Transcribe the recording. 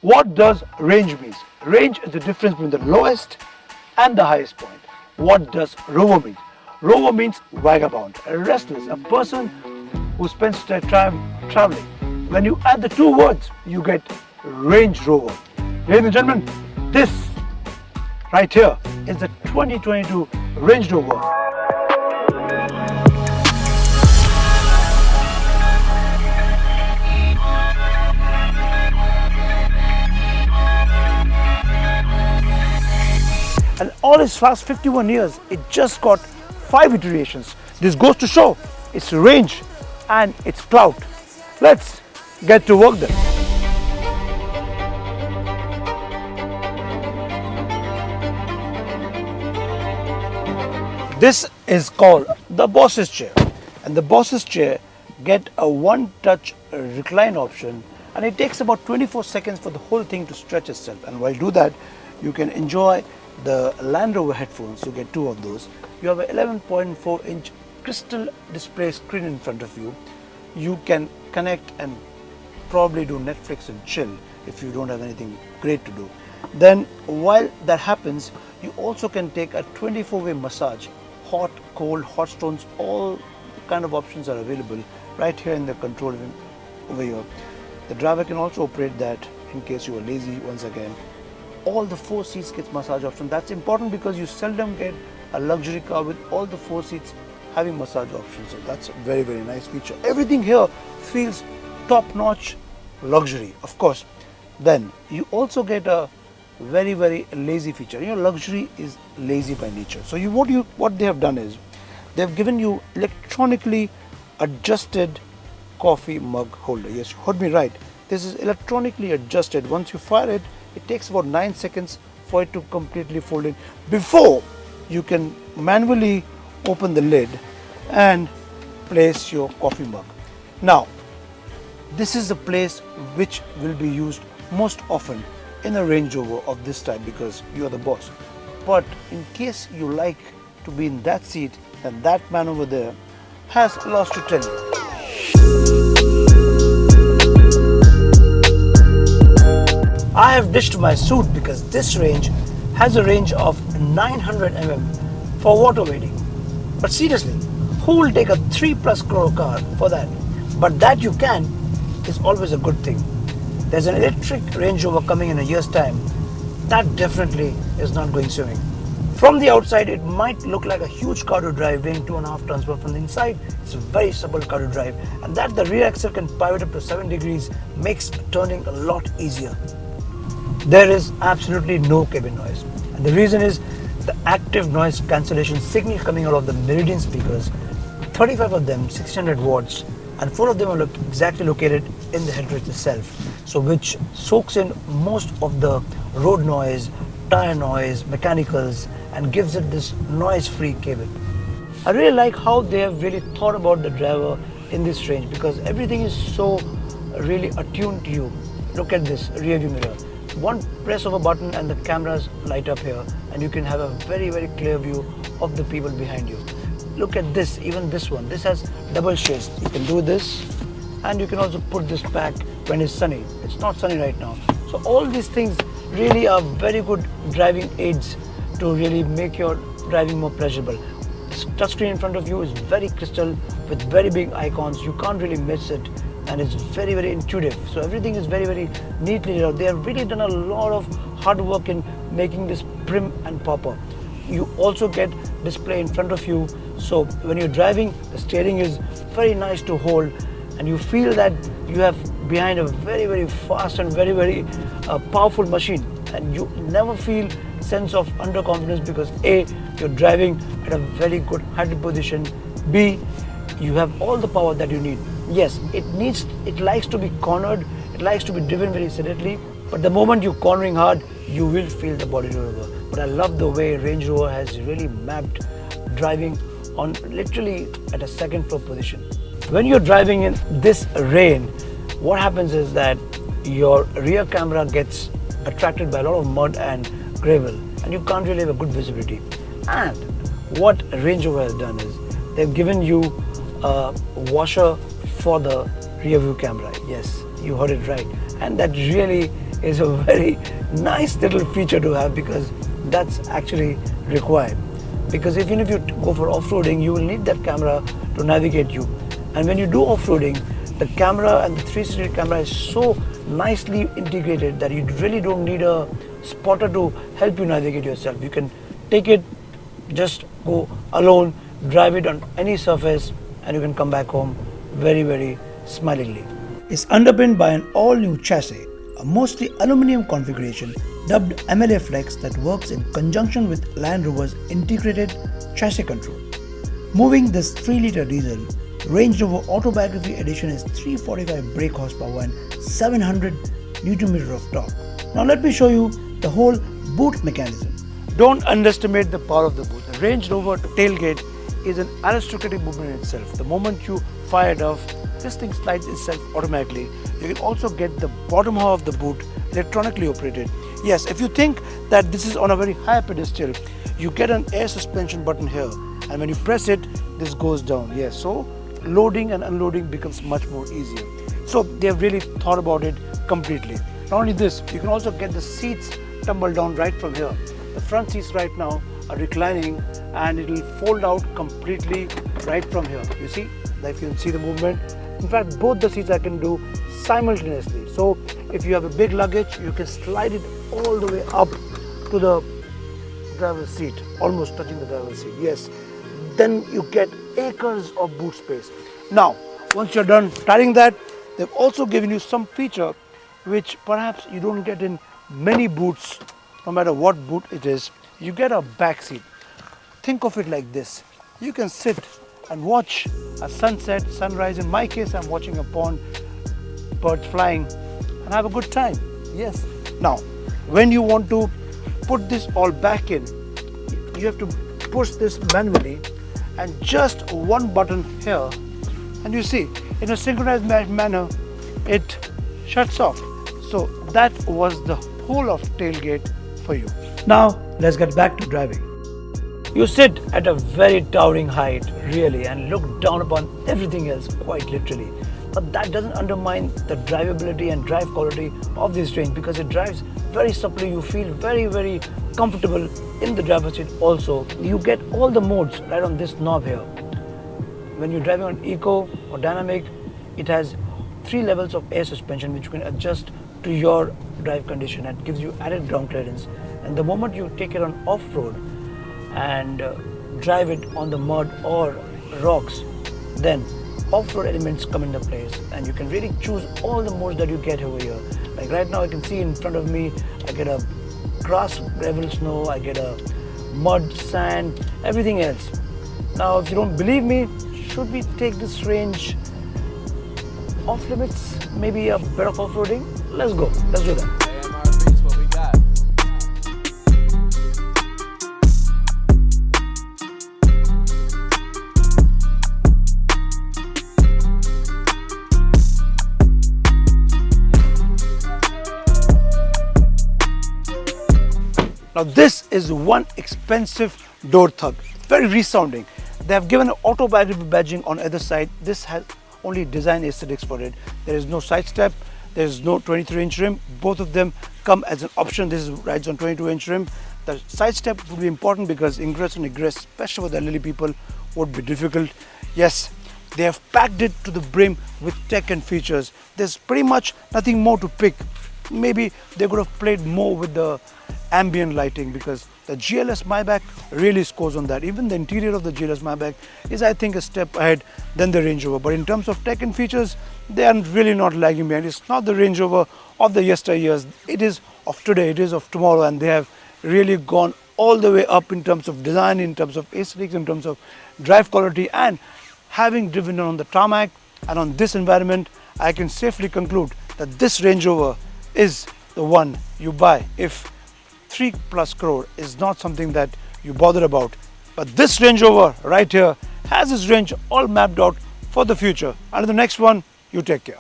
What does range mean? Range is the difference between the lowest and the highest point. What does rover mean? Rover means vagabond, a restless, a person who spends their time traveling. When you add the two words, you get Range Rover. Ladies and gentlemen, this right here is the 2022 Range Rover. And all its last 51 years, it just got 5 iterations. This goes to show its range and its clout. Let's get to work then. This is called the boss's chair, and the boss's chair get a one-touch recline option, and it takes about 24 seconds for the whole thing to stretch itself. And while do that, you can enjoy the Land Rover headphones. You get 2 of those. You have an 11.4-inch crystal display screen in front of you. You can connect and probably do Netflix and chill if you don't have anything great to do. Then while that happens, you also can take a 24-way massage. Hot, cold, hot stones, all kind of options are available right here in the control room over here. The driver can also operate that in case you are lazy. Once again, all the 4 seats gets massage option. That's important because you seldom get a luxury car with all the 4 seats having massage options. So that's a very, very nice feature. Everything here feels top-notch luxury, of course. Then you also get a very, very lazy feature. You know, luxury is lazy by nature. So what they have done is they've given you electronically adjusted coffee mug holder. Yes, you heard me right. This is electronically adjusted. Once you fire it, it takes about 9 seconds for it to completely fold in before you can manually open the lid and place your coffee mug. Now, this is the place which will be used most often in a Range Rover of this type because you are the boss. But in case you like to be in that seat, then that man over there has lots to tell you. I have ditched my suit because this range has a range of 900 mm for water wading. But seriously, who will take a 3+ crore car for that? But that you can is always a good thing. There's an electric Range Rover coming in a year's time. That definitely is not going swimming. From the outside, it might look like a huge car to drive, weighing 2.5 tons, but from the inside, it's a very supple car to drive. And that the rear axle can pivot up to 7 degrees makes turning a lot easier. There is absolutely no cabin noise, and the reason is the active noise cancellation signal coming out of the Meridian speakers. 35 of them, 600 watts, and 4 of them are exactly located in the headrest itself, so which soaks in most of the road noise, tire noise, mechanicals, and gives it this noise-free cabin. I really like how they have really thought about the driver in this range because everything is so really attuned to you. Look at this rear view mirror. One press of a button and the cameras light up here, and you can have a very, very clear view of the people behind you. Look at this, even this one. This has double shades. You can do this, and you can also put this back when it's sunny. It's not sunny right now. So all these things really are very good driving aids to really make your driving more pleasurable. This touchscreen in front of you is very crystal with very big icons. You can't really miss it. And it's very, very intuitive. So everything is very, very neatly laid out. They have really done a lot of hard work in making this prim and proper. You also get display in front of you. So when you're driving, the steering is very nice to hold, and you feel that you have behind a very, very fast and very, very powerful machine. And you never feel sense of underconfidence because A, you're driving at a very good height position. B, you have all the power that you need. Yes, it likes to be cornered, it likes to be driven very sedately, but the moment you're cornering hard, you will feel the body roll over. But I love the way Range Rover has really mapped driving on literally at a second floor position. When you're driving in this rain, what happens is that your rear camera gets attracted by a lot of mud and gravel, and you can't really have a good visibility. And what Range Rover has done is they've given you a washer for the rear view camera. Yes, you heard it right. And that really is a very nice little feature to have, because that's actually required. Because even if you go for off-roading, you will need that camera to navigate you. And when you do off-roading, the camera and the 360 camera is so nicely integrated that you really don't need a spotter to help you navigate yourself. You can take it, just go alone, drive it on any surface, and you can come back home very smilingly. It's underpinned by an all-new chassis, a mostly aluminum configuration dubbed MLA Flex that works in conjunction with Land Rover's integrated chassis control. Moving this 3-litre diesel, Range Rover Autobiography edition is 345 brake horsepower and 700 Nm of torque. Now let me show you the whole boot mechanism. Don't underestimate the power of the boot. The Range Rover tailgate is an aristocratic movement in itself. The moment you fire it off, this thing slides itself automatically. You can also get the bottom half of the boot electronically operated. Yes, if you think that this is on a very high pedestal, you get an air suspension button here, and when you press it, this goes down. Yes, so loading and unloading becomes much more easier. So they have really thought about it completely. Not only this, you can also get the seats tumble down right from here. The front seats right now are reclining, and it will fold out completely right from here. You see, if you can see the movement. In fact, both the seats I can do simultaneously. So if you have a big luggage, you can slide it all the way up to the driver's seat, almost touching the driver's seat. Yes, then you get acres of boot space. Now, once you're done tidying that, they've also given you some feature which perhaps you don't get in many boots, no matter what boot it is. You get a back seat. Think of it like this. You can sit and watch a sunset, sunrise. In my case, I'm watching a pond, birds flying, and have a good time. Yes. Now, when you want to put this all back in, you have to push this manually, and just one button here, and you see, in a synchronized manner, it shuts off. So that was the whole of tailgate for you. Now, let's get back to driving. You sit at a very towering height, really, and look down upon everything else, quite literally. But that doesn't undermine the drivability and drive quality of this range, because it drives very supplely. You feel very comfortable in the driver's seat also. You get all the modes right on this knob here. When you're driving on eco or dynamic, it has 3 levels of air suspension which you can adjust to your drive condition, and gives you added ground clearance. And the moment you take it on off-road and drive it on the mud or rocks, then off-road elements come into place, and you can really choose all the modes that you get over here. Like right now, I can see in front of me, I get a grass, gravel, snow, I get a mud, sand, everything else. Now, if you don't believe me, should we take this range off limits, maybe a bit of off-roading? Let's go, let's do that. Now this is one expensive door thug, very resounding. They have given an autobiography badging on either side. This has only design aesthetics for it. There is no side step, there is no 23-inch rim. Both of them come as an option. This rides on 22-inch rim. The side step would be important because ingress and egress, especially for the elderly people, would be difficult. Yes, they have packed it to the brim with tech and features. There's pretty much nothing more to pick. Maybe they could have played more with the ambient lighting, because the GLS Maybach really scores on that. Even the interior of the GLS Maybach is, I think, a step ahead than the Range Rover. But in terms of tech and features, they are really not lagging behind. It's not the Range Rover of the yesteryears. It is of today, it is of tomorrow, and they have really gone all the way up in terms of design, in terms of aesthetics, in terms of drive quality. And having driven on the tarmac and on this environment, I can safely conclude that this Range Rover is the one you buy if 3+ crore is not something that you bother about. But this Range Rover right here has its range all mapped out for the future. And in the next one, you take care.